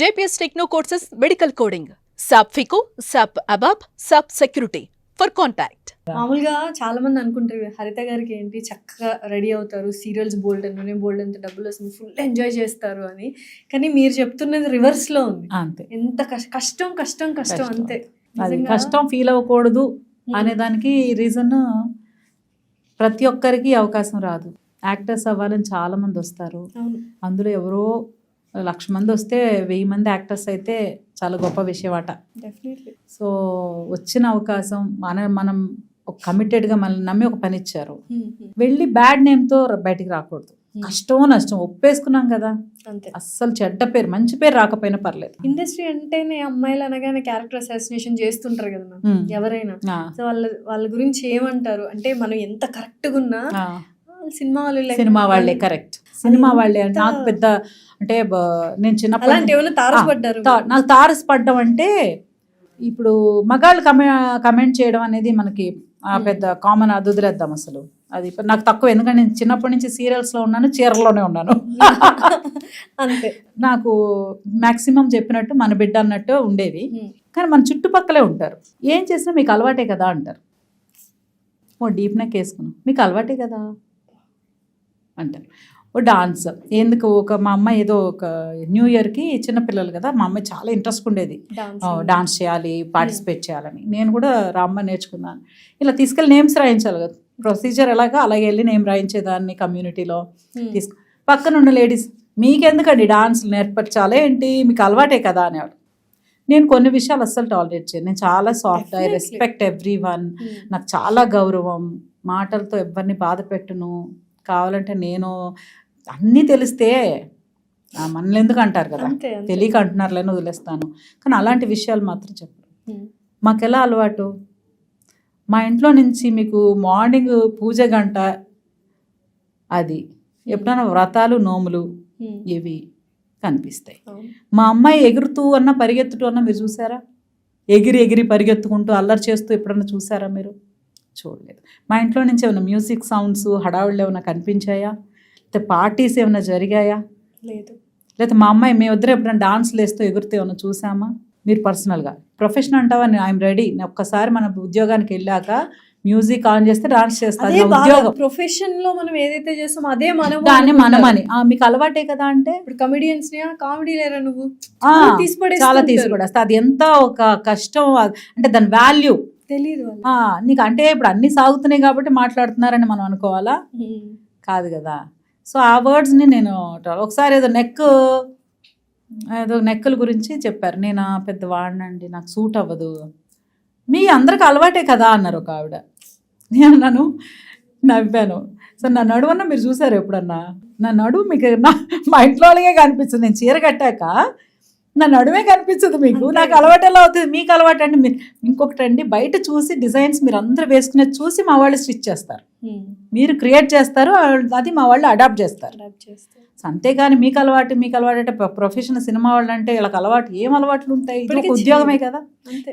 JPS Techno courses medical coding, SAP FICO, SAP ABAP, SAP Security. For contact. మామూలుగా చాలా మంది అనుకుంటారు హరిత గారికి ఏంటి చక్కగా రెడీ అవుతారు, సీరియల్స్ బోల్డ్ అని బోల్డ్ ఎంత డబ్బులు వస్తుంది, ఫుల్ ఎంజాయ్ చేస్తారు అని. కానీ మీరు చెప్తున్నది రివర్స్ లో ఉంది. అంతే, ఎంత కష్టం కష్టం కష్టం అంతే. అది కష్టం ఫీల్ అవ్వకూడదు అనే దానికి రీజన్, ప్రతి ఒక్కరికి అవకాశం రాదు. యాక్టర్స్ అవ్వాలని చాలా మంది వస్తారు, అందులో ఎవరో 1,00,000 మంది వస్తే 1000 మంది యాక్టర్స్ అయితే చాలా గొప్ప విషయం అట. సో వచ్చిన అవకాశం మనం ఒక కమిటెడ్గా మనల్ని నమ్మి ఒక పని ఇచ్చారు, వెళ్ళి బ్యాడ్ నేమ్తో బయటికి రాకూడదు. కష్టమో నష్టం ఒప్పేసుకున్నాం కదా, అస్సలు చెడ్డ పేరు మంచి పేరు రాకపోయినా పర్లేదు. ఇండస్ట్రీ అంటేనే అమ్మాయిలు అనగానే క్యారెక్టర్ అసాసినేషన్ చేస్తుంటారు కదా ఎవరైనా. సో వాళ్ళ గురించి ఏమంటారు అంటే, మనం ఎంత కరెక్ట్గా ఉన్నా సినిమా వాళ్ళే కరెక్ట్, సినిమా వాళ్ళే. నాకు పెద్ద అంటే నేను చిన్నప్పుడు నాకు తారసపడ్డం అంటే, ఇప్పుడు మగాళ్ళు కమెంట్ చేయడం అనేది మనకి పెద్ద కామన్, అది వదిలేద్దాం అసలు. అది నాకు తక్కువ, ఎందుకంటే నేను చిన్నప్పటి నుంచి సీరియల్స్లో ఉన్నాను, చీరలోనే ఉన్నాను. అంతే, నాకు మ్యాక్సిమం చెప్పినట్టు మన బిడ్డ అన్నట్టు ఉండేవి. కానీ మన చుట్టుపక్కలే ఉంటారు, ఏం చేసినా మీకు అలవాటే కదా అంటారు. ఓ డీప్ నెక్ వేసుకున్నాం, మీకు అలవాటే కదా అంటారు. ఓ డాన్స్ ఎందుకు, మా అమ్మాయి ఏదో ఒక న్యూ ఇయర్కి చిన్నపిల్లలు కదా, మా అమ్మాయి చాలా ఇంట్రెస్ట్ ఉండేది డాన్స్ చేయాలి, పార్టిసిపేట్ చేయాలని. నేను కూడా రామ్మ నేర్చుకున్నాను. ఇలా తీసుకెళ్ళి నేమ్స్ రాయించాలి కదా, ప్రొసీజర్ ఎలాగా అలాగే వెళ్ళి నేమ్ రాయించేదాన్ని కమ్యూనిటీలో. పక్కన ఉన్న లేడీస్, మీకెందుకండి డాన్స్లు నేర్పరచాలి ఏంటి, మీకు అలవాటే కదా అనేవాడు. నేను కొన్ని విషయాలు అస్సలు టాలరేట్ చేయను, నేను చాలా soft, I respect every one. నాకు చాలా గౌరవం, మాటలతో ఎవరిని బాధ పెట్టును. కావాలంటే నేను అన్నీ తెలిస్తే మనల్ని ఎందుకు అంటారు కదా, తెలియక అంటున్నారులేని వదిలేస్తాను. కానీ అలాంటి విషయాలు మాత్రం చెప్పరు. మాకు ఎలా అలవాటు, మా ఇంట్లో నుంచి మీకు మార్నింగ్ పూజ గంట, అది ఎప్పుడైనా వ్రతాలు నోములు ఇవి కనిపిస్తాయి. మా అమ్మాయి ఎగురుతూ అన్నా పరిగెత్తుతూ అన్నా మీరు చూసారా? ఎగిరి పరిగెత్తుకుంటూ అల్లరి చేస్తూ ఎప్పుడన్నా చూసారా మీరు? చూడలేదు. మా ఇంట్లో నుంచి ఏమైనా మ్యూజిక్ సౌండ్స్ హడావుళ్ళు ఏమైనా కనిపించాయా, లేకపోతే పార్టీస్ ఏమైనా జరిగాయా? లేదు. లేకపోతే మా అమ్మాయి మేము ఇద్దరు ఎప్పుడైనా డాన్స్లు వేస్తూ ఎగురుతూ ఏమైనా చూసామా? మీరు పర్సనల్గా ప్రొఫెషన్ అంటావా, ఐఎమ్ రెడీ. ఒక్కసారి మన ఉద్యోగానికి వెళ్ళాక మ్యూజిక్ ఆన్ చేస్తే డాన్స్ చేస్తాను. ఉద్యోగం ప్రొఫెషన్ లో మనం ఏదైతే చేస్తామో అదే దాన్ని మనమని మీకు అలవాటే కదా అంటే, ఇప్పుడు కమెడియన్స్ కామెడీ లేరా నువ్వు చాలా తీసిపడేస్తా. అది ఎంత ఒక కష్టం అంటే, దాని వాల్యూ తెలీదు నీకు. అంటే ఇప్పుడు అన్ని సాగుతున్నాయి కాబట్టి మాట్లాడుతున్నారని మనం అనుకోవాలా? కాదు కదా. సో ఆ వర్డ్స్ని నేను ఒకసారి ఏదో నెక్కుల గురించి చెప్పారు. నేను పెద్ద వాడినండి, నాకు సూట్ అవ్వదు. మీ అందరికి అలవాటే కదా అన్నారు ఒక ఆవిడ. నేను నవ్వాను. సో నా నడువన్నా మీరు చూసారు ఎప్పుడన్నా? నా నడువు మీకు మా ఇంట్లో వాళ్ళకే కనిపిస్తుంది. నేను చీర కట్టాక నా నడుమే కనిపించదు మీకు. నాకు అలవాటు ఎలా అవుతుంది, మీకు అలవాటు అండి. ఇంకొకటి అండి, బయట చూసి డిజైన్స్ మీరు అందరూ వేసుకునేది చూసి మా వాళ్ళు స్టిచ్ చేస్తారు, మీరు క్రియేట్ చేస్తారు, అది మా వాళ్ళు అడాప్ట్ చేస్తారు. అంతేగాని మీకు అలవాటు అంటే ప్రొఫెషనల్ సినిమా వాళ్ళు అంటే వీళ్ళకి అలవాటు ఏం అలవాట్లు ఉంటాయి? ఇది ఉద్యోగమే కదా.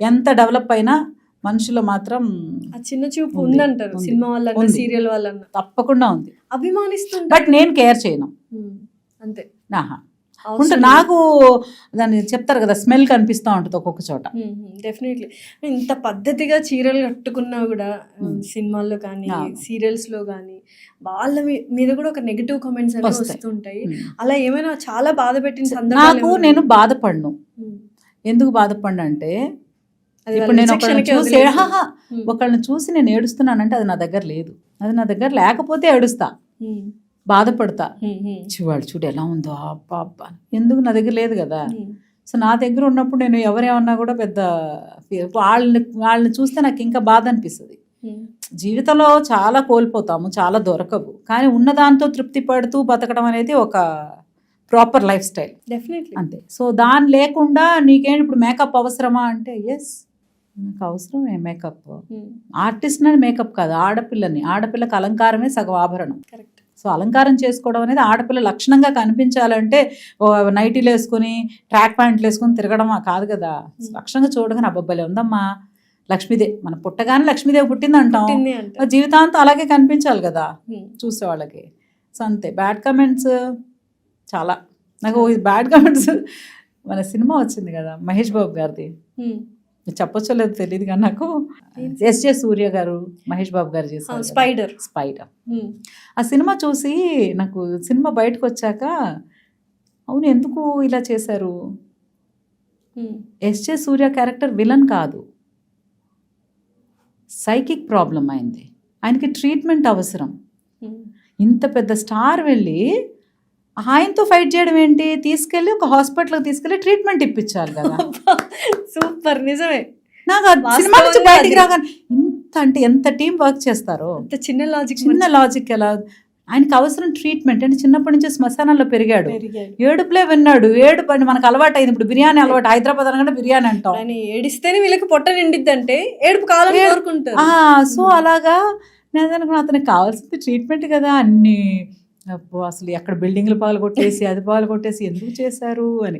ఎంత డెవలప్ అయినా మనుషులు మాత్రం చిన్న చూపు ఉందంటారు. సినిమా వాళ్ళ సీరియల్ వాళ్ళ తప్పకుండా ఉంది, అభిమానిస్తుంది. బట్ నేను కేర్ చేయను అంతే. ఉంటుంది నాకు దాన్ని చెప్తారు కదా, స్మెల్ కనిపిస్తూ ఉంటుంది ఒక్కొక్క చోట. డెఫినెట్లీ. ఇంత పద్ధతిగా చీరలు కట్టుకున్నా కూడా సినిమాల్లో కానీ సీరియల్స్ లో కానీ వాళ్ళ మీద కూడా ఒక నెగిటివ్ కామెంట్స్ అనేవి వస్తుంటాయి. అలా ఏమైనా చాలా బాధ పెట్టిన సందర్భాలు? నేను బాధపడను. ఎందుకు బాధపడను అంటే, ఇప్పుడు నేను ఒకళ్ళని చూసి నేను ఏడుస్తున్నానంటే అది నా దగ్గర లేదు. అది నా దగ్గర లేకపోతే ఏడుస్తా, బాధపడతా. చూడు ఎలా ఉందో అబ్బా అబ్బా, ఎందుకు నా దగ్గర లేదు కదా. సో నా దగ్గర ఉన్నప్పుడు నేను ఎవరేమన్నా కూడా పెద్ద వాళ్ళని చూస్తే నాకు ఇంకా బాధ అనిపిస్తుంది. జీవితంలో చాలా కోల్పోతాము, చాలా దొరకవు. కానీ ఉన్నదాంతో తృప్తి పడుతూ బతకడం అనేది ఒక ప్రాపర్ లైఫ్ స్టైల్. డెఫినెట్లీ అంతే. సో దాని లేకుండా నీకేంటి ఇప్పుడు మేకప్ అవసరమా అంటే, ఎస్ నాకు అవసరమే మేకప్. ఆర్టిస్ట్ అని మేకప్ కాదు, ఆడపిల్లకి అలంకారమే సగం ఆభరణం. కరెక్ట్. సో అలంకారం చేసుకోవడం అనేది ఆడపిల్ల లక్షణంగా కనిపించాలంటే నైటీలు వేసుకుని ట్రాక్ ప్యాంట్లు వేసుకుని తిరగడమా కాదు కదా. లక్షణంగా చూడగానే అబ్బబ్బలే ఉందమ్మా లక్ష్మీదేవి, మన పుట్టగానే లక్ష్మీదేవి పుట్టింది అంటాం, జీవితాంతం అలాగే కనిపించాలి కదా చూసే వాళ్ళకి. సో అంతే. బ్యాడ్ కమెంట్స్ చాలా, నాకు బ్యాడ్ కమెంట్స్ మన సినిమా వచ్చింది కదా మహేష్ బాబు గారిది, చెప్పొచ్చో లేదో తెలియదు కానీ నాకు, ఎస్జే సూర్య గారు మహేష్ బాబు గారు చేశారు స్పైడర్. ఆ సినిమా చూసి నాకు సినిమా బయటకు వచ్చాక అవును ఎందుకు ఇలా చేశారు, ఎస్జే సూర్య క్యారెక్టర్ విలన్ కాదు, సైకిక్ ప్రాబ్లం అయింది, ఆయనకి ట్రీట్మెంట్ అవసరం. ఇంత పెద్ద స్టార్ వెళ్ళి ఆయనతో ఫైట్ చేయడం ఏంటి, తీసుకెళ్ళి ఒక హాస్పిటల్కి తీసుకెళ్ళి ట్రీట్మెంట్ ఇప్పించాలి కదా. సూపర్, నిజమే. నాకు సినిమా నుంచి బయటికి రాగానే ఇంత అంటే ఎంత టీం వర్క్ చేస్తారో, చిన్న లాజిక్ ఎలా, ఆయనకి అవసరం ట్రీట్మెంట్. అంటే చిన్నప్పటి నుంచి శ్మశానాల్లో పెరిగాడు, ఏడుపులే విన్నాడు, ఏడుపు అంటే మనకు అలవాటు అయింది. ఇప్పుడు బిర్యానీ అలవాటు, హైదరాబాద్ అనగానే బిర్యానీ అంటాం, ఏడిస్తేనే వీళ్ళకి పొట్ట నిండిద్ది అంటే ఏడుపు కావాలని కోరుకుంటారు. సో అలాగా నేను అనుకున్నా అతనికి కావాల్సింది ట్రీట్మెంట్ కదా, అన్ని అసలు ఎక్కడ బిల్డింగ్లు పాలు కొట్టేసి అది పాలు కొట్టేసి ఎందుకు చేశారు అని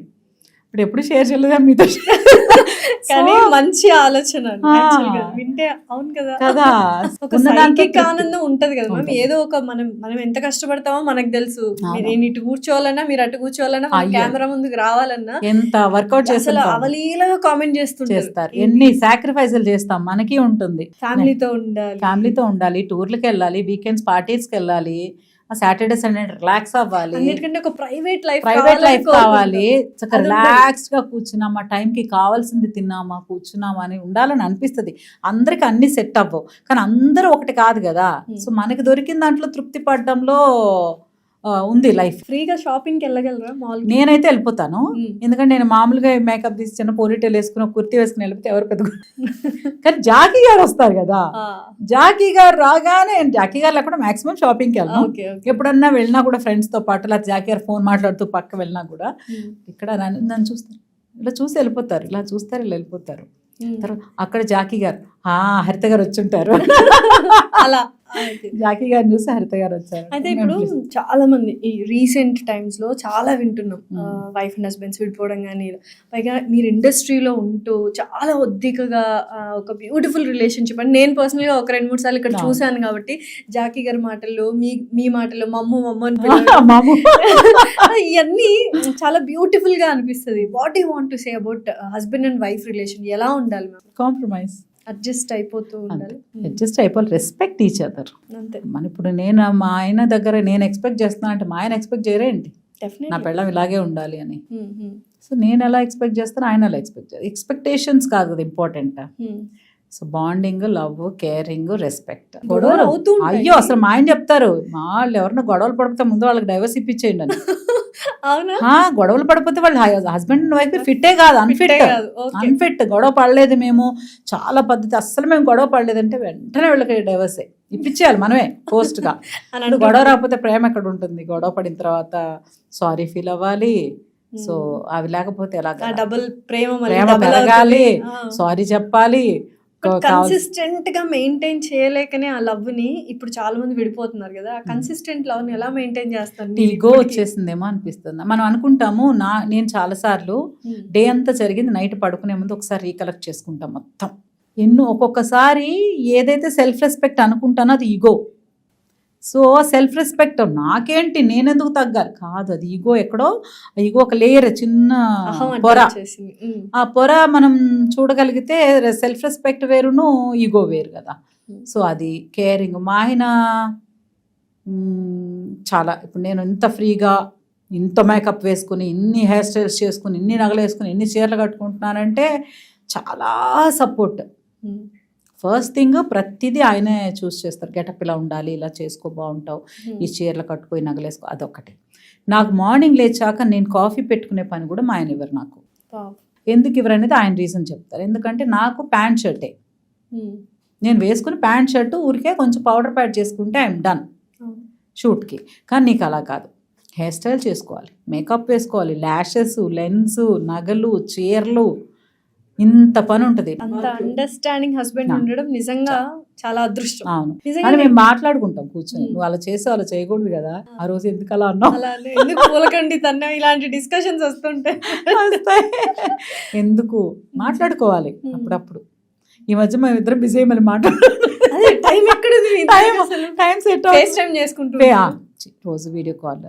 ఇప్పుడు ఎప్పుడు షేర్ చేయలేదా మీతో, కానీ మంచి ఆలోచన వింటే. అవును కదా, ఒక సైకిక్ ఆనందం ఉంటది కదా మ్యామ్. ఏదో ఒక మనం ఎంత కష్టపడతామో మనకు తెలుసు. నేను ఇటు కూర్చోవాలన్నా, మీరు అటు కూర్చోవాలన్నా, కెమెరా ముందుకు రావాలన్నా ఎంత వర్కౌట్ చేస్తారు, అవలీలగా కామెంట్ చేస్తుంటారు. ఎన్ని సాక్రిఫైజులు చేస్తాం, మనకి ఉంటుంది. ఫ్యామిలీతో ఉండాలి, టూర్లకి వెళ్ళాలి, వీకెండ్స్ పార్టీస్కి వెళ్ళాలి, సాటర్డే సండే రిలాక్స్ అవ్వాలి, అన్నిటికంటే ఒక ప్రైవేట్ లైఫ్ కావాలి. చక్కగా రిలాక్స్డ్ గా కూర్చున్నామా, టైంకి కావాల్సింది తిన్నామా, కూర్చున్నామా అని ఉండాలని అనిపిస్తుంది. అందరికి అన్ని సెట్ అవ్వవు, కానీ అందరూ ఒకటి కాదు కదా. సో మనకి దొరికిన దాంట్లో తృప్తి పడడంలో ఉంది లైఫ్. ఫ్రీగా షాపింగ్కి వెళ్ళగలరా మాల్? నేనైతే వెళ్ళిపోతాను, ఎందుకంటే నేను మామూలుగా మేకప్ తీసి చిన్న పోనీటైల్ వేసుకుని కుర్తీ వేసుకుని వెళ్ళిపోతే ఎవరు పెద్ద. కానీ జాకీ గారు వస్తారు కదా, జాకీ గారు రాగానే జాకీ గారు లేకుండా మాక్సిమం షాపింగ్కి వెళ్ళాను. ఎప్పుడన్నా వెళ్ళినా కూడా ఫ్రెండ్స్ తో పాటు, లేదా జాకీ గారు ఫోన్ మాట్లాడుతూ పక్క వెళ్ళినా కూడా ఇక్కడ నన్ను చూస్తారు, ఇలా చూసి వెళ్ళిపోతారు, ఇలా చూస్తారు, ఇలా వెళ్ళిపోతారు. తర్వాత అక్కడ జాకీ గారు హరిత గారు వచ్చుంటారు, అలా జాకీ గారిని చూసి హరిత గారు వచ్చారు. అయితే ఇప్పుడు చాలా మంది ఈ రీసెంట్ టైమ్స్ లో చాలా వింటున్నాం, వైఫ్ అండ్ హస్బెండ్స్ విడిపోవడం కానీ, పైగా మీరు ఇండస్ట్రీలో ఉంటూ చాలా ఒద్దికగా ఒక బ్యూటిఫుల్ రిలేషన్షిప్ అని నేను పర్సనల్ గా ఒక 2-3 సార్లు ఇక్కడ చూశాను. కాబట్టి జాకీ గారి మాటల్లో, మీ మాటల్లో మమ్ము ఇవన్నీ చాలా బ్యూటిఫుల్ గా అనిపిస్తుంది. What you want to say about husband and wife relation? ఎలా ఉండాలి మ్యామ్? కాంప్రమైజ్, అడ్జస్ట్ అయిపోవాలి, రెస్పెక్ట్ ఈచ్ అదర్. అంతే. మన ఇప్పుడు నేను మా ఆయన దగ్గర నేను ఎక్స్పెక్ట్ చేస్తున్నా అంటే మా ఆయన ఎక్స్పెక్ట్ చేయరేంటి, నా పెళ్ళం ఇలాగే ఉండాలి అని. సో నేను ఎలా ఎక్స్పెక్ట్ చేస్తాను, ఆయన ఎలా ఎక్స్పెక్ట్ చేస్తారు. ఎక్స్పెక్టేషన్స్ కాదు అది important. So bonding, love, caring, respect. గొడవలు అయ్యో అసలు మా ఆయన చెప్తారు, మా వాళ్ళు ఎవరైనా గొడవలు పడిపోతే ముందు వాళ్ళకి డైవర్స్ ఇప్పించేయండి అని. గొడవలు పడిపోతే వాళ్ళు హస్బెండ్ అండ్ వైఫ్ ఫిట్టే కాదు, అన్ఫిట్. గొడవ పడలేదు మేము, చాలా పద్ధతి, అస్సలు మేము గొడవ పడలేదంటే వెంటనే వీళ్ళకి డైవర్సే ఇప్పించేయాలి మనమే పోస్ట్ గా. గొడవ రాకపోతే ప్రేమ ఎక్కడ ఉంటుంది? గొడవ పడిన తర్వాత సారీ ఫీల్ అవ్వాలి. సో అవి లేకపోతే ఎలాగా? డబుల్ ప్రేమ పెరగాలి, సారీ చెప్పాలి. కన్సిస్టెంట్ గా మెయింటైన్ చేయలేకనే ఆ లవ్ ని ఇప్పుడు చాలా మంది విడిపోతున్నారు కదా. ఆ కన్సిస్టెంట్ లవ్ ని ఎలా మెయింటైన్ చేస్తారు? ఈగో వచ్చేసిందేమో అనిపిస్తుంది. మనం అనుకుంటాము, నేను చాలా సార్లు డే అంతా జరిగింది నైట్ పడుకునే ముందు ఒకసారి రీకలెక్ట్ చేసుకుంటాం మొత్తం. ఒక్కొక్కసారి ఏదైతే సెల్ఫ్ రెస్పెక్ట్ అనుకుంటానో అది ఈగో. సో సెల్ఫ్ రెస్పెక్ట్ నాకేంటి, నేనెందుకు తగ్గాలి కాదు, అది ఈగో. ఎక్కడో ఈగో ఒక లేయర్, చిన్న పొర. ఆ పొర మనం చూడగలిగితే సెల్ఫ్ రెస్పెక్ట్ వేరును ఈగో వేరు కదా. సో అది కేరింగ్. మా ఆయన చాలా, ఇప్పుడు నేను ఇంత ఫ్రీగా, ఇంత మేకప్ వేసుకుని, ఇన్ని హెయిర్ స్టైల్స్ చేసుకుని, ఇన్ని నగలు వేసుకుని, ఇన్ని చీరలు కట్టుకుంటున్నానంటే చాలా సపోర్ట్. ఫస్ట్ థింగ్ ప్రతిదీ ఆయనే చూస్ చేస్తారు. గెటప్ ఇలా ఉండాలి, ఇలా చేసుకో బాగుంటావు, ఈ చీరలు కట్టుకోయి నగలేసుకో, అదొకటి. నాకు మార్నింగ్ లేచాక నేను కాఫీ పెట్టుకునే పని కూడా మా ఆయన ఇవ్వరు నాకు. ఎందుకు ఇవ్వరు అనేది ఆయన రీజన్ చెప్తారు. ఎందుకంటే నాకు ప్యాంట్ షర్టే, నేను వేసుకుని ప్యాంట్ షర్టు ఊరికే కొంచెం పౌడర్ ప్యాడ్ చేసుకుంటే ఐఎమ్ డన్ షూట్కి. కానీ నీకు అలా కాదు, హెయిర్ స్టైల్ చేసుకోవాలి, మేకప్ వేసుకోవాలి, ల్యాషెస్, లెన్స్, నగలు, చీరలు, ఇంత పని ఉంటది. అంత అండర్స్టాండింగ్ హస్బెండ్ ఉండడం నిజంగా చాలా అదృష్టం. అవును, కానీ మేము మాట్లాడుకుంటాం కూర్చొని, నువ్వు అలా చేసావు, అలా చేయకూడదు కదా, ఆ రోజు ఎందుకు అలా అన్నావు, ఎందుకు పూలకండి తన, ఇలాంటి డిస్కషన్స్ వస్తుంటాయి. ఎందుకు మాట్లాడుకోవాలి అప్పుడప్పుడు. ఈ మధ్య మేము ఇద్దరం బిజీ అయ్యి మళ్ళీ టైం ఎక్కడ, టైం సెట్ చేసుకుంటూ రోజు వీడియో కాల్.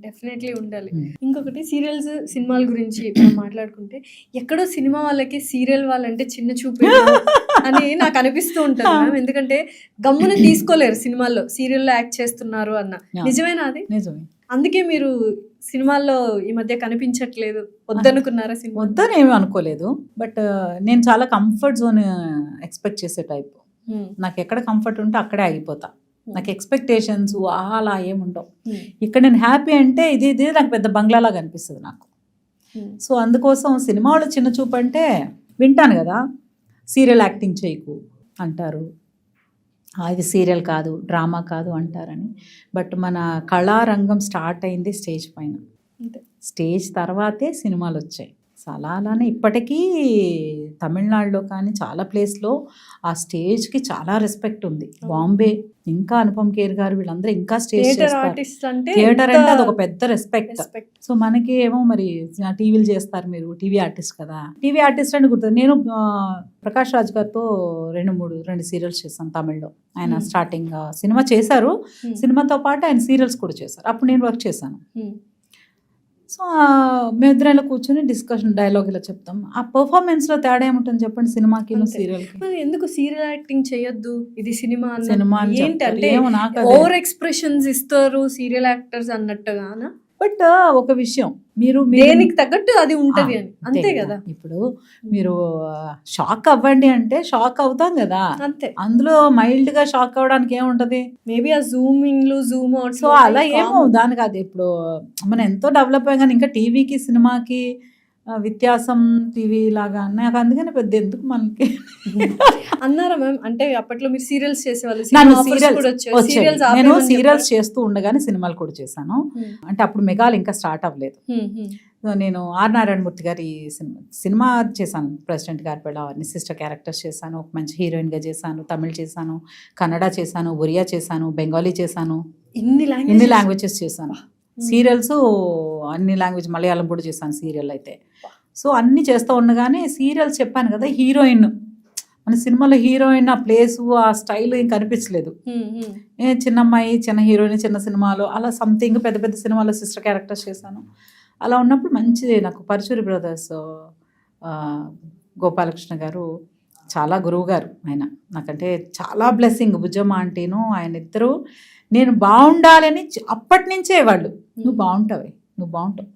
డెఫినెట్లీ ఉండాలి. ఇంకొకటి సీరియల్స్ సినిమాల గురించి మనం మాట్లాడుకుంటే ఎక్కడో సినిమా వాళ్ళకి సీరియల్ వాళ్ళంటే చిన్న చూపు అని నాకు అనిపిస్తూ ఉంటుంది మ్యామ్. ఎందుకంటే గమ్మున తీసుకోలేరు సినిమాల్లో సీరియల్లో యాక్ట్ చేస్తున్నారు అన్న. నిజమేనా అది? నిజమే. అందుకే మీరు సినిమాల్లో ఈ మధ్య కనిపించట్లేదు వద్దనుకున్నారా? సినిమా వద్దని ఏమీ అనుకోలేదు. బట్ నేను చాలా కంఫర్ట్ జోన్ ఎక్స్పెక్ట్ చేసే టైప్. నాకు ఎక్కడ కంఫర్ట్ ఉంటే అక్కడే ఆగిపోతా. నాకు ఎక్స్పెక్టేషన్స్ అలా ఏముండవు. ఇక్కడ నేను హ్యాపీ అంటే ఇది నాకు పెద్ద బంగ్లాలాగా అనిపిస్తుంది నాకు. సో అందుకోసం సినిమా వాళ్ళు చిన్న చూపు అంటే వింటాను కదా, సీరియల్ యాక్టింగ్ చేయకు అంటారు, ఇది సీరియల్ కాదు డ్రామా కాదు అంటారని. బట్ మన కళారంగం స్టార్ట్ అయింది స్టేజ్ పైన. స్టేజ్ తర్వాతే సినిమాలు వచ్చాయి. సో అలానే ఇప్పటికీ తమిళనాడులో కానీ చాలా ప్లేస్లో ఆ స్టేజ్కి చాలా రెస్పెక్ట్ ఉంది. బాంబే ఇంకా అనుపమ్ ఖేర్ గారు వీళ్ళందరూ ఇంకా స్టేజ్ థియేటర్ అంటే అది ఒక పెద్ద రెస్పెక్ట్. సో మనకి ఏమో మరి టీవీలు చేస్తారు, మీరు టీవీ ఆర్టిస్ట్ కదా. టీవీ ఆర్టిస్ట్ అని గుర్తు. నేను ప్రకాష్ రాజ్ గారితో రెండు సీరియల్స్ చేశాను తమిళ్లో. ఆయన స్టార్టింగ్ సినిమా చేశారు, సినిమాతో పాటు ఆయన సీరియల్స్ కూడా చేశారు. అప్పుడు నేను వర్క్ చేశాను. సో మేమిద్దరైనా కూర్చొని డిస్కషన్ డైలాగ్ ఇలా చెప్తాం. ఆ పర్ఫార్మెన్స్లో తేడా ఏముంటుంది చెప్పండి సినిమాకి సీరియల్కి? ఎందుకు సీరియల్ యాక్టింగ్ చేయొద్దు, ఇది సినిమా ఏంటంటే ఓవర్ ఎక్స్ప్రెషన్స్ ఇస్తారు సీరియల్ యాక్టర్స్ అన్నట్టుగా. బట్ ఒక విషయం, మీరు దేనికి తగ్గట్టు అది ఉంటది అని, అంతే కదా. ఇప్పుడు మీరు షాక్ అవ్వండి అంటే షాక్ అవుతాం కదా, అంతే. అందులో మైల్డ్ గా షాక్ అవ్వడానికి ఏముంటది? మేబీ ఆ జూమింగ్ జూమ్ అవుట్. సో అలా ఏమో దానికి అది ఇప్పుడు మనం ఎంతో డెవలప్ అయ్యాం కానీ ఇంకా టీవీకి సినిమాకి వ్యత్యాసం టీవీ లాగా నాకు అందుకని పెద్ద ఎందుకు మనకి అన్నారా మ్యామ్? అంటే అప్పట్లో మీరు సీరియల్స్ చేసేవాళ్ళు, నేను సీరియల్స్ చేస్తూ ఉండగానే సినిమాలు కూడా చేశాను. అంటే అప్పుడు మెగాలు ఇంకా స్టార్ట్ అవ్వలేదు. నేను ఆర్ నారాయణమూర్తి గారి సినిమా చేశాను, ప్రెసిడెంట్ గారి పిల్ల, అవన్నీ సిస్టర్ క్యారెక్టర్స్ చేశాను. ఒక మంచి హీరోయిన్గా చేశాను, తమిళ్ చేశాను, కన్నడ చేశాను, ఒరియా చేశాను, బెంగాలీ చేశాను, ఇన్ని లాంగ్వేజెస్ చేశాను. సీరియల్స్ అన్ని లాంగ్వేజ్, మలయాళం కూడా చేశాను సీరియల్ అయితే. సో అన్నీ చేస్తూ ఉండగానే సీరియల్స్ చెప్పాను కదా, హీరోయిన్ మన సినిమాలో హీరోయిన్ ఆ ప్లేసు ఆ స్టైల్ ఏం కనిపించలేదు. చిన్న అమ్మాయి చిన్న హీరోయిన్ చిన్న సినిమాలో అలా సంథింగ్, పెద్ద పెద్ద సినిమాలో సిస్టర్ క్యారెక్టర్స్ చేశాను. అలా ఉన్నప్పుడు మంచి నాకు పరుచూరి బ్రదర్స్ గోపాలకృష్ణ గారు చాలా గురువు గారు. ఆయన నాకంటే చాలా బ్లెస్సింగ్. బుజ్జమ్మ ఆంటీను ఆయన ఇద్దరు నేను బాగుండాలని అప్పటి నుంచే వాళ్ళు, నువ్వు బాగుంటావు, నువ్వు బాగుంటావు,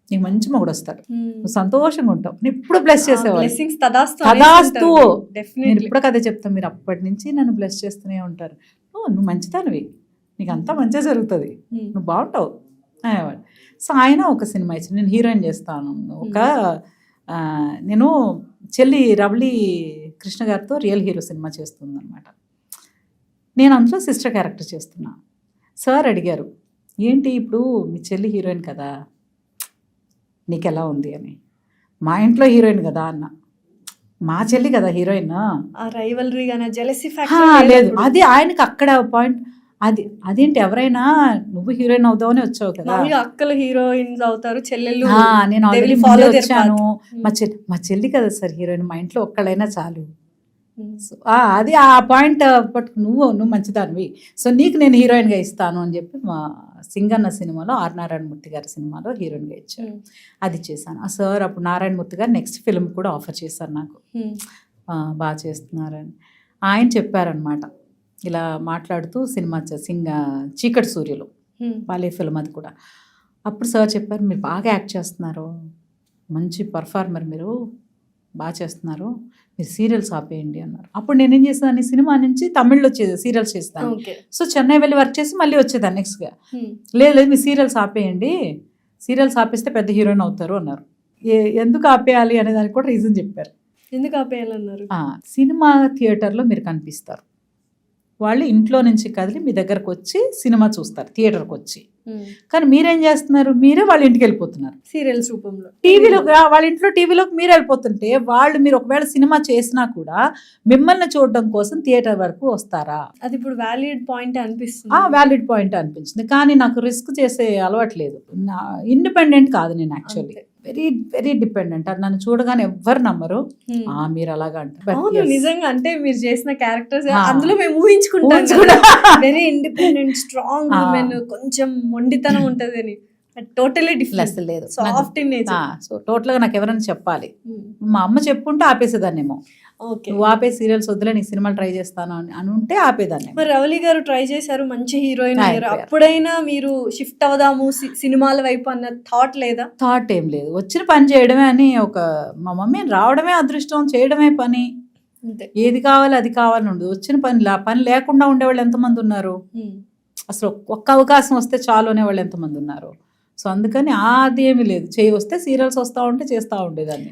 నీకు మంచి మొగుడు వస్తాడు, నువ్వు సంతోషంగా ఉంటావు, నేను ఎప్పుడు బ్లెస్ చేసేవాళ్ళు. తదాస్తు నేను ఇప్పుడు కదే చెప్తాను, మీరు అప్పటి నుంచి నన్ను బ్లెస్ చేస్తూనే ఉంటారు. నువ్వు మంచిదానివి, నీకు అంతా మంచిగా జరుగుతుంది, నువ్వు బాగుంటావు అనేవాడు. సో ఆయన ఒక సినిమా ఇచ్చి నేను హీరోయిన్ చేస్తాను. నేను చెల్లి రవళి కృష్ణ గారితో రియల్ హీరో సినిమా చేస్తుంది అనమాట. నేను అందులో సిస్టర్ క్యారెక్టర్ చేస్తున్నా. సార్ అడిగారు, ఏంటి ఇప్పుడు మీ చెల్లి హీరోయిన్ కదా, నీకు ఎలా ఉంది అని. మా ఇంట్లో హీరోయిన్ కదా అన్న, మా చెల్లి కదా హీరోయిన్, లేదు అది ఆయనకి అక్కడ పాయింట్. అదేంటి ఎవరైనా నువ్వు హీరోయిన్ అవుతావని వచ్చావు కదా, అక్కలు హీరోయిన్స్ అవుతారు, చెల్లెళ్ళు. నేను ఆల్రెడీ వచ్చాను, మా చెల్లి కదా సార్ హీరోయిన్, మా ఇంట్లో ఒక్కళ్ళైనా చాలు. సో అది ఆ పాయింట్. బట్ నువ్వు మంచిదానివి, సో నీకు నేను హీరోయిన్గా ఇస్తాను అని చెప్పి మా సింగన్న సినిమాలో ఆర్ నారాయణమూర్తి గారి సినిమాలో హీరోయిన్గా ఇచ్చారు. అది చేశాను. ఆ సార్ అప్పుడు నారాయణమూర్తి గారు నెక్స్ట్ ఫిల్మ్ కూడా ఆఫర్ చేశారు నాకు, బాగా చేస్తున్నారని. ఆయన చెప్పారనమాట ఇలా మాట్లాడుతూ సినిమా చీకటి సూర్యులు వాళ్ళే ఫిల్మ్ అది కూడా. అప్పుడు సార్ చెప్పారు, మీరు బాగా యాక్ట్ చేస్తున్నారు, మంచి పర్ఫార్మర్, మీరు బాగా చేస్తున్నారు, మీరు సీరియల్స్ ఆపేయండి అన్నారు. అప్పుడు నేనేం చేసేదాన్ని, సినిమా నుంచి తమిళ్లో సీరియల్స్ చేస్తాను. సో చెన్నై వెళ్ళి వర్క్ చేసి మళ్ళీ వచ్చేదాన్ని నెక్స్ట్గా. లేదు మీరు సీరియల్స్ ఆపేయండి, సీరియల్స్ ఆపేస్తే పెద్ద హీరోయిన్ అవుతారు అన్నారు. ఎందుకు ఆపేయాలి అనే దానికి కూడా రీజన్ చెప్పారు. ఎందుకు ఆపేయాలన్నారు? సినిమా థియేటర్లో మీరు కనిపిస్తారు, వాళ్ళు ఇంట్లో నుంచి కదిలి మీ దగ్గరకు వచ్చి సినిమా చూస్తారు థియేటర్కి వచ్చి. కానీ మీరేం చేస్తున్నారు, మీరే వాళ్ళ ఇంటికి వెళ్ళిపోతున్నారు సీరియల్స్ రూపంలో. టీవీలో వాళ్ళ ఇంట్లో టీవీలోకి మీరు వెళ్ళిపోతుంటే వాళ్ళు, మీరు ఒకవేళ సినిమా చేసినా కూడా మిమ్మల్ని చూడడం కోసం థియేటర్ వరకు వస్తారా? అది ఇప్పుడు వ్యాలిడ్ పాయింట్ అనిపిస్తుంది. వ్యాలిడ్ పాయింట్ అనిపించింది. కానీ నాకు రిస్క్ చేసే అలవాట్లేదు, ఇండిపెండెంట్ కాదు నేను యాక్చువల్లీ. Very very dependent. అది నన్ను చూడగానే ఎవ్వరు నమ్మరు. మీరు అలాగా అంటారు. But అవును yes. నిజంగా అంటే మీరు చేసిన క్యారెక్టర్స్ ఆ. అందులో మేము ఊహించుకుంటాం ఊహించుకుంటా. వెరీ ఇండిపెండెంట్ స్ట్రాంగ్ ఆ. ఉమెన్, కొంచెం మొండితనం ఉంటది అని. టోటలీ డిఫరెంట్, అసలు లేదు. Soft in nature. సో టోటల్గా నాకు ఎవరైనా చెప్పాలి. మా అమ్మ చెప్పుంటే ఆపేసేదాన్నేమో. ఓకే. నువ్వు ఆపే సీరియల్స్ వద్దులే, నీకు సినిమాలు ట్రై చేస్తాను అని ఉంటే ఆపేదాన్ని. మరి రవళి గారు ట్రై చేశారు, మంచి హీరోయిన్ అయ్యారు. అయిపోయారు. అప్పుడైనా మీరు షిఫ్ట్ అవుదాము సినిమాల వైపు అన్న థాట్ లేదా? థాట్ ఏం లేదు, వచ్చిన పని చేయడమే అని మా మమ్మీ రావడమే అదృష్టం, చేయడమే పని. అంతే. ఏది కావాలి అది కావాలని ఉండదు. వచ్చిన పని లేకుండా ఉండేవాళ్ళు ఎంతమంది ఉన్నారు? అసలు ఒక్క అవకాశం వస్తే చాలు అనేవాళ్ళు ఎంతమంది ఉన్నారు? సో అందుకని అది ఏమీ లేదు, వస్తే సీరియల్స్ వస్తూ ఉంటే చేస్తూ ఉండేదాన్ని.